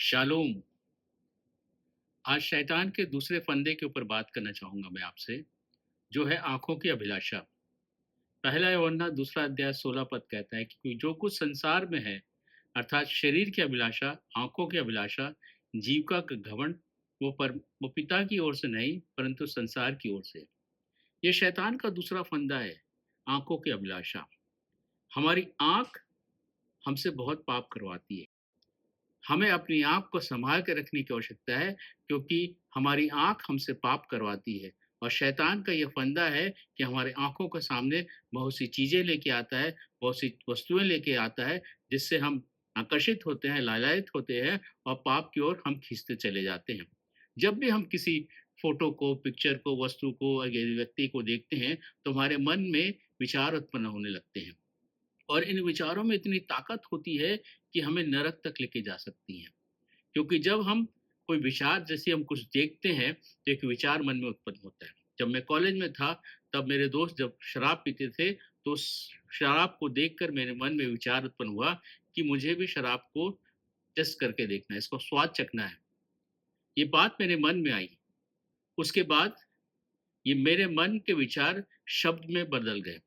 Shalom. आज शैतान के दूसरे फंदे के ऊपर बात करना चाहूंगा मैं आपसे, जो है आंखों की अभिलाषा। पहला यूहन्ना दूसरा अध्याय 16 पद कहता है कि जो कुछ संसार में है, अर्थात शरीर की अभिलाषा, आंखों की अभिलाषा, जीविका का घमंड, वो पिता की ओर से नहीं परंतु संसार की ओर से। ये शैतान का दूसरा फंदा है, आंखों की अभिलाषा। हमारी आंख हमसे बहुत पाप करवाती है। हमें अपनी आँख को सँभाल के रखने की आवश्यकता है, क्योंकि हमारी आँख हमसे पाप करवाती है। और शैतान का ये फंदा है कि हमारे आँखों के सामने बहुत सी चीज़ें लेके आता है, बहुत सी वस्तुएँ लेके आता है, जिससे हम आकर्षित होते हैं, लालायित होते हैं और पाप की ओर हम खींचते चले जाते हैं। जब भी हम किसी फ़ोटो को, पिक्चर को, वस्तु को या व्यक्ति को देखते हैं, तो हमारे मन में विचार उत्पन्न होने लगते हैं। और इन विचारों में इतनी ताकत होती है कि हमें नरक तक लेके जा सकती हैं। क्योंकि जब हम कोई विचार, जैसे हम कुछ देखते हैं, तो एक विचार मन में उत्पन्न होता है। जब मैं कॉलेज में था, तब मेरे दोस्त जब शराब पीते थे, तो शराब को देखकर मेरे मन में विचार उत्पन्न हुआ कि मुझे भी शराब को टेस्ट करके देखना है, इसको स्वाद चखना है। ये बात मेरे मन में आई। उसके बाद ये मेरे मन के विचार शब्द में बदल गए।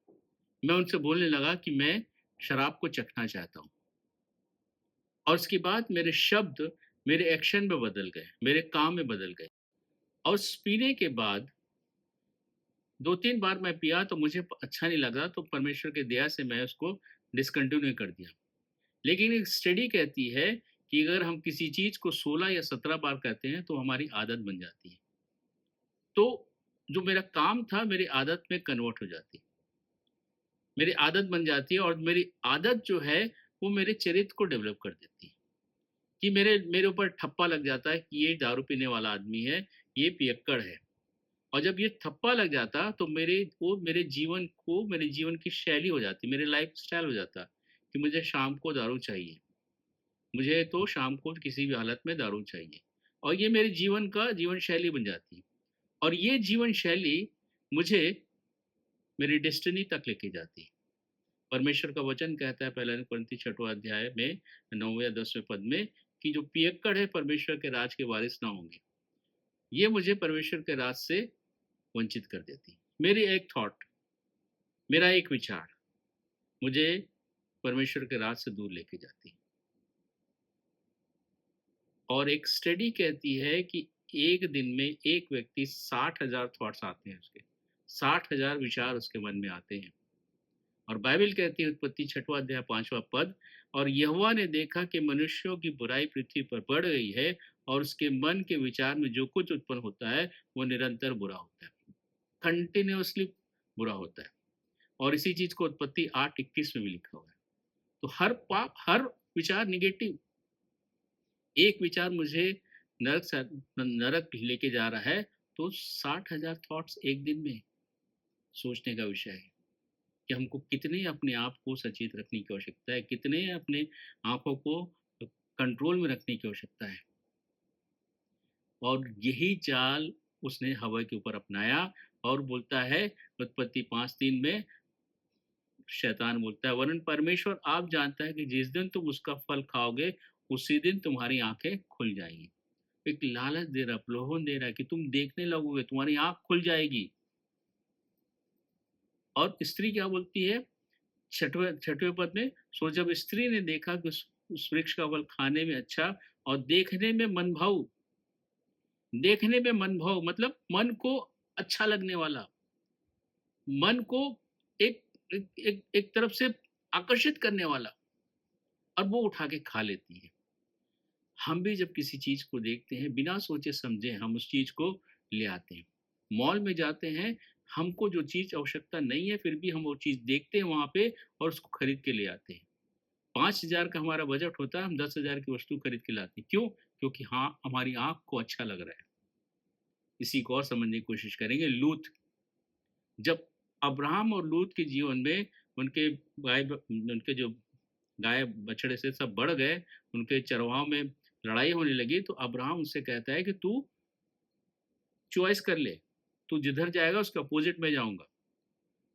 मैं उनसे बोलने लगा कि मैं शराब को चखना चाहता हूँ। और उसके बाद मेरे शब्द मेरे एक्शन में बदल गए, मेरे काम में बदल गए। और उस पीने के बाद 2-3 बार मैं पिया तो मुझे अच्छा नहीं लगा, तो परमेश्वर की दया से मैं उसको डिसकंटिन्यू कर दिया। लेकिन एक स्टडी कहती है कि अगर हम किसी चीज़ को 16 या 17 बार कहते हैं, तो हमारी आदत बन जाती है। तो जो मेरा काम था, मेरी आदत में कन्वर्ट हो जाती है। मेरी आदत बन जाती है और मेरी आदत जो है, वो मेरे चरित्र को डेवलप कर देती है। कि मेरे मेरे ऊपर ठप्पा लग जाता है कि ये दारू पीने वाला आदमी है, ये पियक्कड़ है। और जब ये ठप्पा लग जाता, तो मेरे जीवन की शैली हो जाती, मेरे लाइफ़स्टाइल हो जाता कि मुझे शाम को दारू चाहिए। मुझे तो शाम को किसी भी हालत में दारू चाहिए। और ये मेरे जीवन शैली बन जाती है। और ये जीवन शैली मुझे मेरी डेस्टिनी तक लेके जाती है। परमेश्वर का वचन कहता है पहला कुरिन्ती 6वाँ अध्याय में 9वें या 10वें पद में कि जो पियक्कड़ है परमेश्वर के राज के वारिस ना होंगे। ये मुझे परमेश्वर के राज से वंचित कर देती। मेरी एक थॉट, मेरा एक विचार मुझे परमेश्वर के राज से दूर लेके जाती। और एक स्टडी कहती है कि एक दिन में एक व्यक्ति 60,000 थॉट्स आते हैं उसके, 60,000 विचार उसके मन में आते हैं। और बाइबल कहती है उत्पत्ति 6वाँ अध्याय 5वां पद, और यहोवा ने देखा कि मनुष्यों की बुराई पृथ्वी पर बढ़ गई है और उसके मन के विचार में जो कुछ उत्पन्न होता है वो निरंतर बुरा होता है, कंटिन्यूअसली बुरा होता है। और इसी चीज को उत्पत्ति 8:21 में भी लिखा हुआ है। तो हर विचार निगेटिव। एक विचार मुझे नरक लेके जा रहा है, तो 60,000 थॉट्स एक दिन में। सोचने का विषय है कि हमको कितने अपने आप को सचेत रखने की आवश्यकता है, कितने अपने आँखों को कंट्रोल में रखने की आवश्यकता है। और यही चाल उसने हवा के ऊपर अपनाया। और बोलता है उत्पत्ति 5:3 में, शैतान बोलता है, वरन परमेश्वर आप जानता है कि जिस दिन तुम उसका फल खाओगे, उसी दिन तुम्हारी आँखें खुल जाएँगी। एक लालच दे रहा, प्रलोभन दे रहा है कि तुम देखने लगोगे, तुम्हारी आँख खुल जाएगी। और स्त्री क्या बोलती है 6वें पद में, सो जब स्त्री ने देखा कि उस वृक्ष का फल खाने में अच्छा और देखने में मनभाऊ, देखने में मनभाऊ मतलब मन को अच्छा लगने वाला, मन को एक तरफ से आकर्षित करने वाला, और वो उठा के खा लेती है। हम भी जब किसी चीज को देखते हैं, बिना सोचे समझे हम उस चीज को ले आते हैं। मॉल में जाते हैं, हमको जो चीज आवश्यकता नहीं है, फिर भी हम वो चीज देखते हैं वहां पे और उसको खरीद के ले आते हैं। 5,000 का हमारा बजट होता है, हम 10,000 की वस्तु खरीद के लाते हैं। क्यों? क्योंकि हाँ, हमारी आंख को अच्छा लग रहा है। इसी को और समझने की कोशिश करेंगे। लूत, जब अब्राहम और लूत के जीवन में उनके जो गाय बछड़े से सब बढ़ गए, उनके चरवाहों में लड़ाई होने लगी, तो अब्राहम उससे कहता है कि तू चॉइस कर ले, तू जिधर जाएगा उसके अपोजिट में जाऊंगा।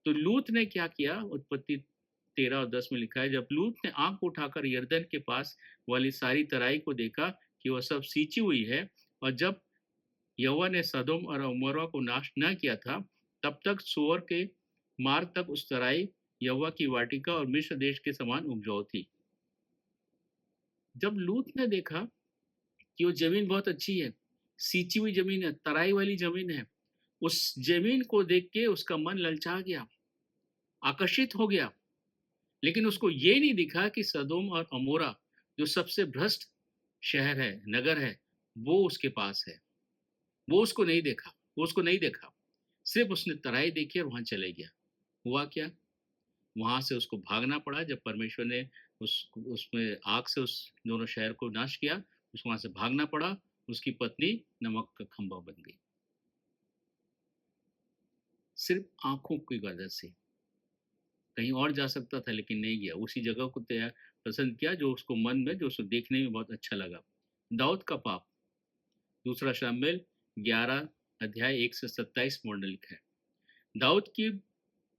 तो लूत ने क्या किया? उत्पत्ति 13 और 10 में लिखा है, जब लूत ने आंख उठाकर यरदन के पास वाली सारी तराई को देखा कि वह सब सींची हुई है, और जब यहोवा ने सदोम और अमोरा को नाश न किया था, तब तक सूअर के मार्ग तक उस तराई यहोवा की वाटिका और मिस्र देश के समान उपजाऊ थी। जब लूत ने देखा कि वो जमीन बहुत अच्छी है, सींची हुई जमीन है, तराई वाली जमीन है, उस जमीन को देख के उसका मन ललचा गया, आकर्षित हो गया। लेकिन उसको ये नहीं दिखा कि सदोम और अमोरा जो सबसे भ्रष्ट शहर है, नगर है, वो उसके पास है। वो उसको नहीं देखा, वो उसको नहीं देखा। सिर्फ उसने तराई देखी और वहां चले गया। हुआ क्या? वहां से उसको भागना पड़ा। जब परमेश्वर ने उसमें आग से उस दोनों शहर को नाश किया, उसको वहां से भागना पड़ा। उसकी पत्नी नमक का खंभा बन गई, सिर्फ आंखों की वजह से। कहीं और जा सकता था लेकिन नहीं गया, उसी जगह को तैयार पसंद किया जो उसको मन में, जो उसको देखने में बहुत अच्छा लगा। दाऊद का पाप, दूसरा शामिल 11 अध्याय 1 से 27 में लिखा है। दाऊद की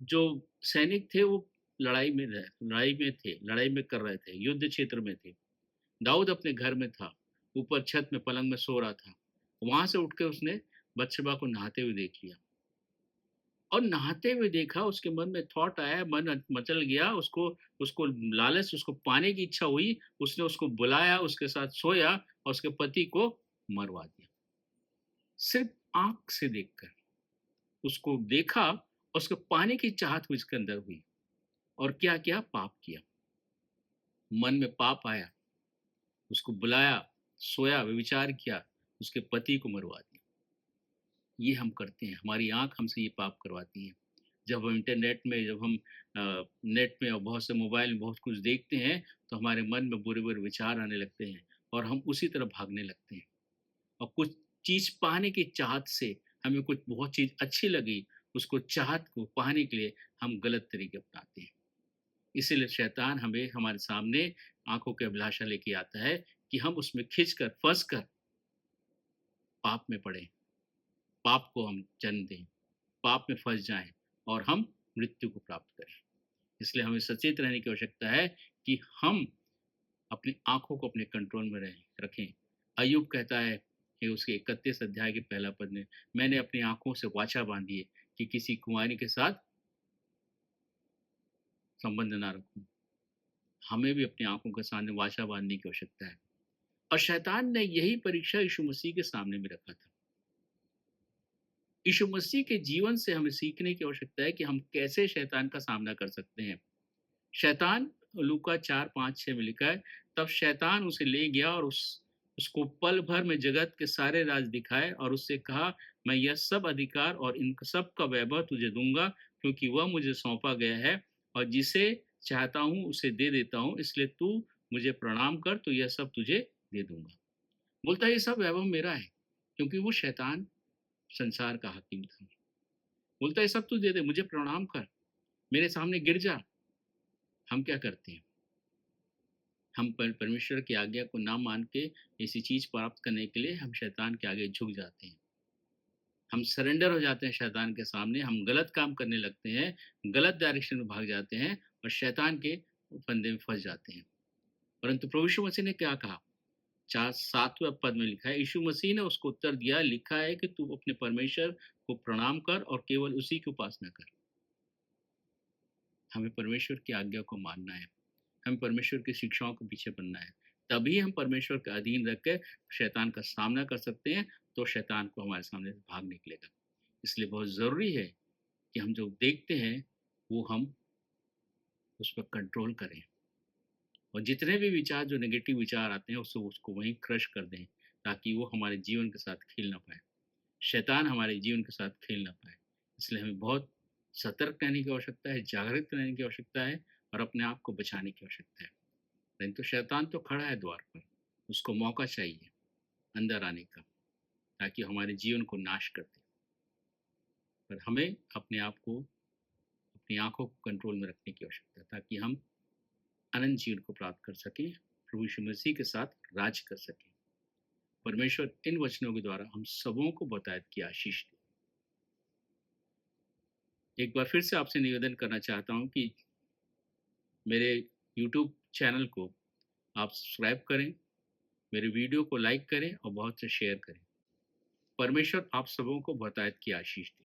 जो सैनिक थे वो लड़ाई में कर रहे थे, युद्ध क्षेत्र में थे। दाऊद अपने घर में था, ऊपर छत में पलंग में सो रहा था। वहां से उठ के उसने बत्शेबा को नहाते हुए देख लिया, और नहाते हुए देखा। उसके मन में थॉट आया, मन मचल गया, उसको उसको लालच, उसको पाने की इच्छा हुई। उसने उसको बुलाया, उसके साथ सोया और उसके पति को मरवा दिया। सिर्फ आंख से देखकर उसको देखा, उसको पाने की चाहत हुई उसके अंदर हुई, और क्या किया? पाप किया। मन में पाप आया, उसको बुलाया, सोया, व्यभिचार किया, उसके पति को मरवा दिया। ये हम करते हैं, हमारी आंख हमसे ये पाप करवाती है। जब हम इंटरनेट में, जब हम नेट में और बहुत से मोबाइल में बहुत कुछ देखते हैं, तो हमारे मन में बुरे बुरे विचार आने लगते हैं और हम उसी तरह भागने लगते हैं। और कुछ चीज़ पाने की चाहत से, हमें कुछ बहुत चीज़ अच्छी लगी, उसको चाहत को पाने के लिए हम गलत तरीके अपनाते हैं। इसीलिए शैतान हमें हमारे सामने आंखों की अभिलाषा लेके आता है कि हम उसमें खिंच कर, फंस कर पाप में पड़े, पाप को हम जन्म दें, पाप में फंस जाएं और हम मृत्यु को प्राप्त करें। इसलिए हमें सचेत रहने की आवश्यकता है कि हम अपनी आंखों को अपने कंट्रोल में रखें। अय्यूब कहता है कि उसके 31 अध्याय के पहला पद में, मैंने अपनी आंखों से वाचा बांधी है कि किसी कुंवारी के साथ संबंध ना रखूं। हमें भी अपनी आंखों के सामने वाचा बांधने की आवश्यकता है। और शैतान ने यही परीक्षा यीशु मसीह के सामने भी रखा था। यीशु मसीह के जीवन से हमें सीखने की आवश्यकता है कि हम कैसे शैतान का सामना कर सकते हैं। शैतान, लूका 4:5-6 में लिखा है, तब शैतान उसे ले गया और उसको पल भर में जगत के सारे राज दिखाए और उससे कहा, मैं यह सब अधिकार और इन सब का वैभव तुझे दूंगा, क्योंकि वह मुझे सौंपा गया है, और जिसे चाहता हूँ उसे दे देता हूँ, इसलिए तू मुझे प्रणाम कर, तो यह सब तुझे दे दूंगा। बोलता है ये सब वैभव मेरा है, क्योंकि वो शैतान संसार का हाकिम था। बोलता है सब तू दे दे, मुझे प्रणाम कर, मेरे सामने गिर जा। हम क्या करते हैं? हम परमेश्वर की आज्ञा को ना मान के ऐसी चीज प्राप्त करने के लिए हम शैतान के आगे झुक जाते हैं। हम सरेंडर हो जाते हैं शैतान के सामने, हम गलत काम करने लगते हैं, गलत डायरेक्शन में भाग जाते हैं और शैतान के फंदे में फंस जाते हैं। परंतु प्रभु यीशु मसीह ने क्या कहा? 7वें पद में लिखा है, यीशु मसीह ने उसको उत्तर दिया, लिखा है कि तू अपने परमेश्वर को प्रणाम कर और केवल उसी की उपासना कर। हमें परमेश्वर की आज्ञा को मानना है, हमें परमेश्वर की शिक्षाओं के पीछे बनना है, तभी हम परमेश्वर के अधीन रख कर शैतान का सामना कर सकते हैं। तो शैतान को हमारे सामने से भाग निकलेगा। इसलिए बहुत ज़रूरी है कि हम जो देखते हैं वो हम उस पर कंट्रोल करें, और जितने भी विचार, जो नेगेटिव विचार आते हैं, उसको वहीं क्रश कर दें, ताकि वो हमारे जीवन के साथ खेल ना पाए, शैतान हमारे जीवन के साथ खेल ना पाए। इसलिए हमें बहुत सतर्क रहने की आवश्यकता है, जागृत रहने की आवश्यकता है, और अपने आप को बचाने की आवश्यकता है। नहीं तो शैतान तो खड़ा है द्वार पर, उसको मौका चाहिए अंदर आने का, ताकि हमारे जीवन को नाश कर दे। पर हमें अपने आप को, अपनी आंखों को कंट्रोल में रखने की आवश्यकता है, ताकि हम अनंत जीवन को प्राप्त कर सकें, प्रभु यीशु मसीह के साथ राज कर सकें। परमेश्वर इन वचनों के द्वारा हम सबों को बतायत की आशीष दे। एक बार फिर से आपसे निवेदन करना चाहता हूं कि मेरे YouTube चैनल को आप सब्सक्राइब करें, मेरे वीडियो को लाइक करें और बहुत से शेयर करें। परमेश्वर आप सबों को बहुतायत की आशीष दे।